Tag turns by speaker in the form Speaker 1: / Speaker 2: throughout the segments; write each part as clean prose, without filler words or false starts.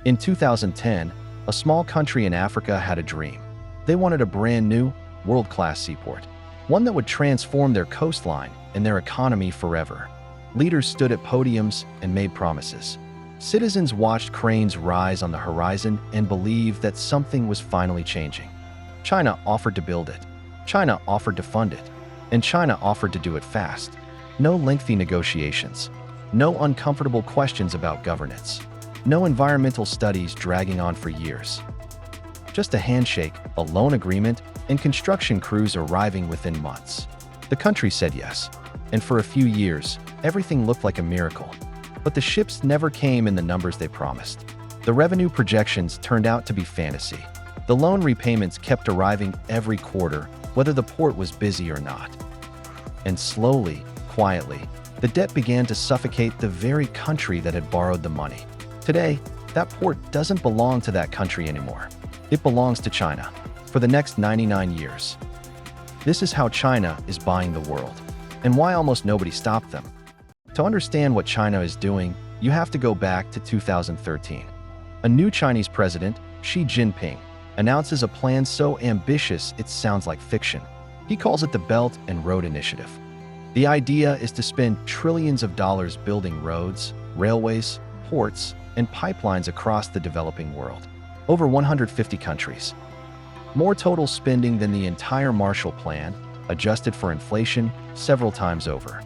Speaker 1: In 2010, a small country in Africa had a dream. They wanted a brand new, world-class seaport, one that would transform their coastline and their economy forever. Leaders stood at podiums and made promises. Citizens watched cranes rise on the horizon and believed that something was finally changing. China offered to build it. China offered to fund it. And China offered to do it fast. No lengthy negotiations. No uncomfortable questions about governance. No environmental studies dragging on for years. Just a handshake, a loan agreement, and construction crews arriving within months. The country said yes. And for a few years, everything looked like a miracle. But the ships never came in the numbers they promised. The revenue projections turned out to be fantasy. The loan repayments kept arriving every quarter, whether the port was busy or not. And slowly, quietly, the debt began to suffocate the very country that had borrowed the money. Today, that port doesn't belong to that country anymore. It belongs to China for the next 99 years. This is how China is buying the world, and why almost nobody stopped them. To understand what China is doing, you have to go back to 2013. A new Chinese president, Xi Jinping, announces a plan so ambitious it sounds like fiction. He calls it the Belt and Road Initiative. The idea is to spend trillions of dollars building roads, railways, ports, and pipelines across the developing world, over 150 countries. More total spending than the entire Marshall Plan, adjusted for inflation, several times over.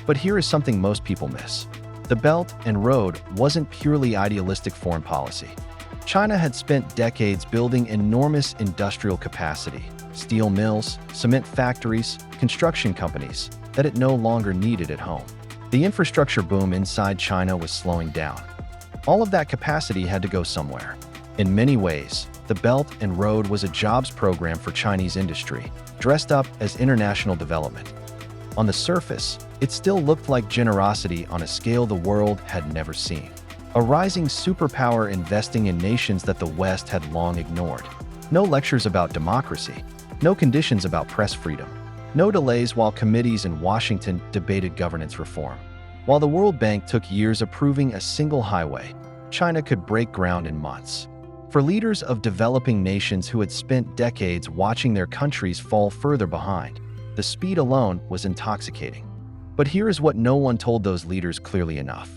Speaker 1: But here is something most people miss. The Belt and Road wasn't purely idealistic foreign policy. China had spent decades building enormous industrial capacity, steel mills, cement factories, construction companies, that it no longer needed at home. The infrastructure boom inside China was slowing down. All of that capacity had to go somewhere. In many ways, the Belt and Road was a jobs program for Chinese industry, dressed up as international development. On the surface, it still looked like generosity on a scale the world had never seen. A rising superpower investing in nations that the West had long ignored. No lectures about democracy. No conditions about press freedom. No delays while committees in Washington debated governance reform. While the World Bank took years approving a single highway, China could break ground in months. For leaders of developing nations who had spent decades watching their countries fall further behind, the speed alone was intoxicating. But here is what no one told those leaders clearly enough.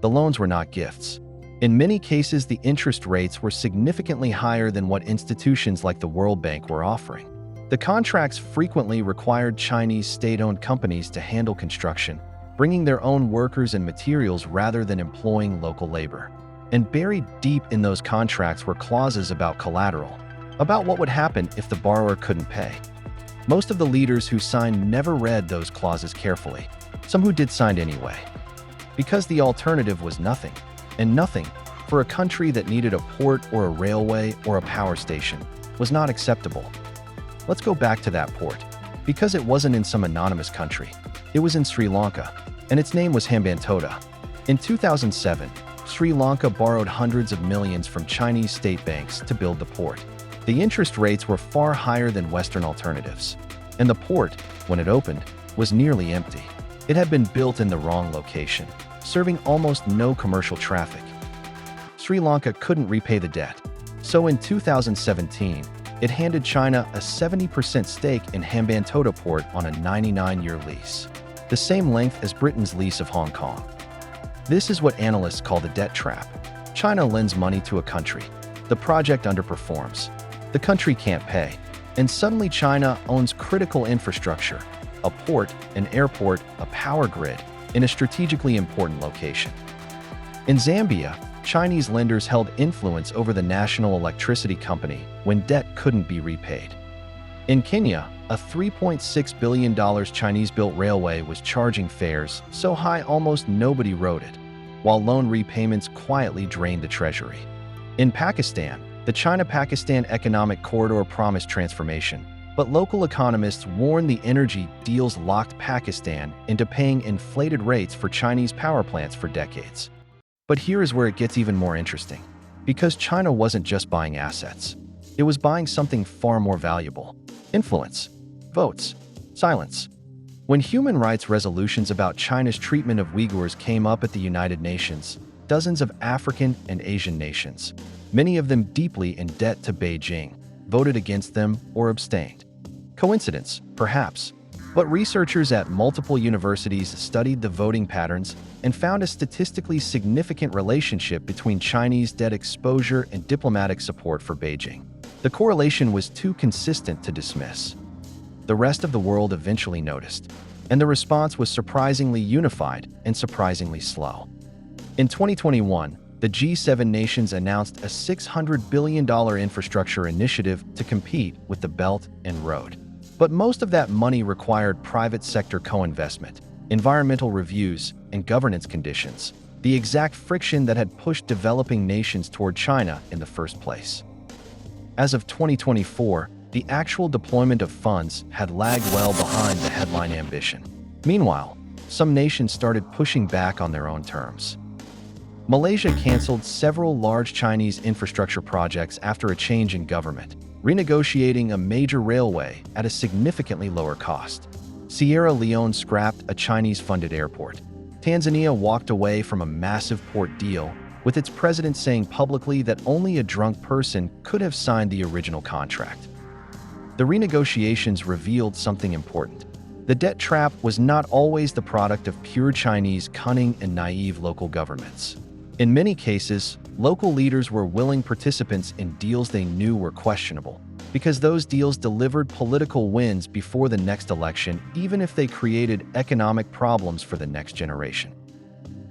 Speaker 1: The loans were not gifts. In many cases, the interest rates were significantly higher than what institutions like the World Bank were offering. The contracts frequently required Chinese state-owned companies to handle construction, bringing their own workers and materials rather than employing local labor. And buried deep in those contracts were clauses about collateral, about what would happen if the borrower couldn't pay. Most of the leaders who signed never read those clauses carefully. Some who did signed anyway. Because the alternative was nothing, and nothing, for a country that needed a port or a railway or a power station, was not acceptable. Let's go back to that port, because it wasn't in some anonymous country. It was in Sri Lanka, and its name was Hambantota. In 2007, Sri Lanka borrowed hundreds of millions from Chinese state banks to build the port. The interest rates were far higher than Western alternatives, and the port, when it opened, was nearly empty. It had been built in the wrong location, serving almost no commercial traffic. Sri Lanka couldn't repay the debt, so in 2017, it handed China a 70% stake in Hambantota Port on a 99-year lease, the same length as Britain's lease of Hong Kong. This is what analysts call the debt trap. China lends money to a country. The project underperforms. The country can't pay. And suddenly China owns critical infrastructure, a port, an airport, a power grid, in a strategically important location. In Zambia, Chinese lenders held influence over the national electricity company when debt couldn't be repaid. In Kenya, a $3.6 billion Chinese-built railway was charging fares so high almost nobody rode it, while loan repayments quietly drained the treasury. In Pakistan, the China-Pakistan Economic Corridor promised transformation, but local economists warned the energy deals locked Pakistan into paying inflated rates for Chinese power plants for decades. But here is where it gets even more interesting. Because China wasn't just buying assets. It was buying something far more valuable. Influence. Votes. Silence. When human rights resolutions about China's treatment of Uyghurs came up at the United Nations, dozens of African and Asian nations, many of them deeply in debt to Beijing, voted against them or abstained. Coincidence? Perhaps. But researchers at multiple universities studied the voting patterns and found a statistically significant relationship between Chinese debt exposure and diplomatic support for Beijing. The correlation was too consistent to dismiss. The rest of the world eventually noticed, and the response was surprisingly unified and surprisingly slow. In 2021, the G7 nations announced a $600 billion infrastructure initiative to compete with the Belt and Road. But most of that money required private sector co-investment, environmental reviews, and governance conditions, the exact friction that had pushed developing nations toward China in the first place. As of 2024, the actual deployment of funds had lagged well behind the headline ambition. Meanwhile, some nations started pushing back on their own terms. Malaysia canceled several large Chinese infrastructure projects after a change in government, renegotiating a major railway at a significantly lower cost. Sierra Leone scrapped a Chinese-funded airport. Tanzania walked away from a massive port deal, with its president saying publicly that only a drunk person could have signed the original contract. The renegotiations revealed something important. The debt trap was not always the product of pure Chinese cunning and naive local governments. In many cases, local leaders were willing participants in deals they knew were questionable, because those deals delivered political wins before the next election, even if they created economic problems for the next generation.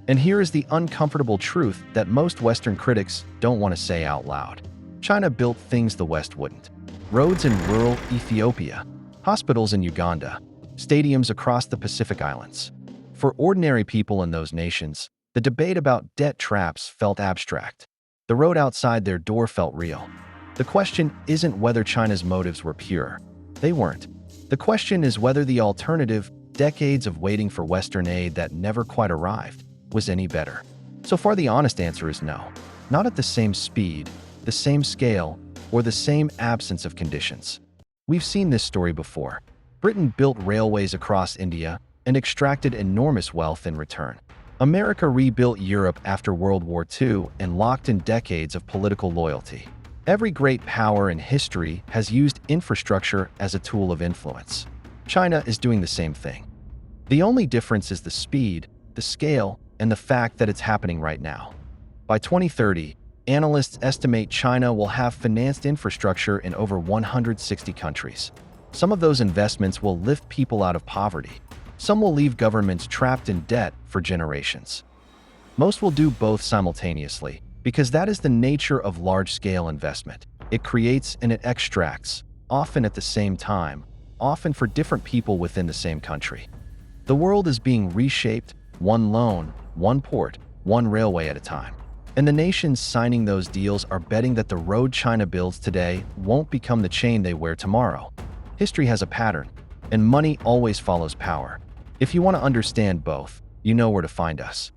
Speaker 1: And here is the uncomfortable truth that most Western critics don't want to say out loud. China built things the West wouldn't. Roads in rural Ethiopia, hospitals in Uganda, stadiums across the Pacific Islands. For ordinary people in those nations, the debate about debt traps felt abstract. The road outside their door felt real. The question isn't whether China's motives were pure. They weren't. The question is whether the alternative, decades of waiting for Western aid that never quite arrived, was any better. So far, the honest answer is no. Not at the same speed, the same scale, or the same absence of conditions. We've seen this story before. Britain built railways across India and extracted enormous wealth in return. America rebuilt Europe after World War II and locked in decades of political loyalty. Every great power in history has used infrastructure as a tool of influence. China is doing the same thing. The only difference is the speed, the scale, and the fact that it's happening right now. By 2030, analysts estimate China will have financed infrastructure in over 160 countries. Some of those investments will lift people out of poverty. Some will leave governments trapped in debt for generations. Most will do both simultaneously, because that is the nature of large-scale investment. It creates and it extracts, often at the same time, often for different people within the same country. The world is being reshaped, one loan, one port, one railway at a time. And the nations signing those deals are betting that the road China builds today won't become the chain they wear tomorrow. History has a pattern, and money always follows power. If you want to understand both, you know where to find us.